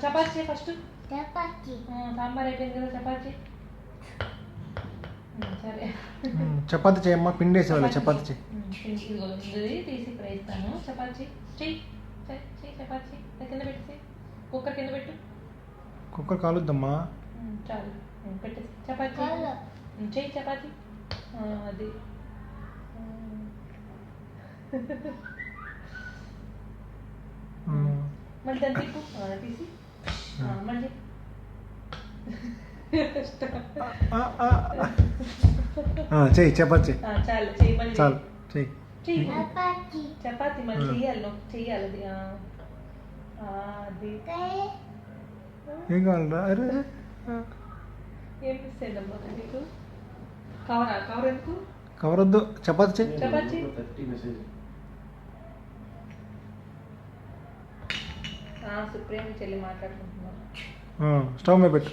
చపాతీ చేయి ఫస్ట్. సాంబార్ అయిపోయింది కదా, చపాతీ. సరే చపాతీ చేయమ్మా, పిండి వేసేవాళ్ళ చపాతీ చేయి. పిండి తీసి ఇక్కడ వేస్తాను. చపాతీ చెయ్యి చెయ్యి, చపాతీ కింద పెట్టేసి, కుక్కర్ కింద పెట్టు. కుక్కర్ కాలుద్దమ్మా. చాలు పెట్టేసి చపాతీ చెయ్యి, చపాతీ. అది మళ్ళీ దాన్ని తిప్పు, తీసి మళ్ళీ చెయ్యి చపాతీ చెయ్యి. చాలు చెయ్యి, మళ్ళీ చాలు చెయ్యి. చపాతీ మళ్ళీ చెయ్యాలి, చెయ్యాలి. అది ఏం కావాలరా? అరే ఏం మిస్ అయిందమ్మా నీకు? కవర్ ఎందుకు? కవర్ వద్దు, చపాతీ చెయ్యి. చపాతీ సుప్రీం చెల్లి మాట్లాడుకుంటున్నాను. స్టవ్ మీద పెట్టు.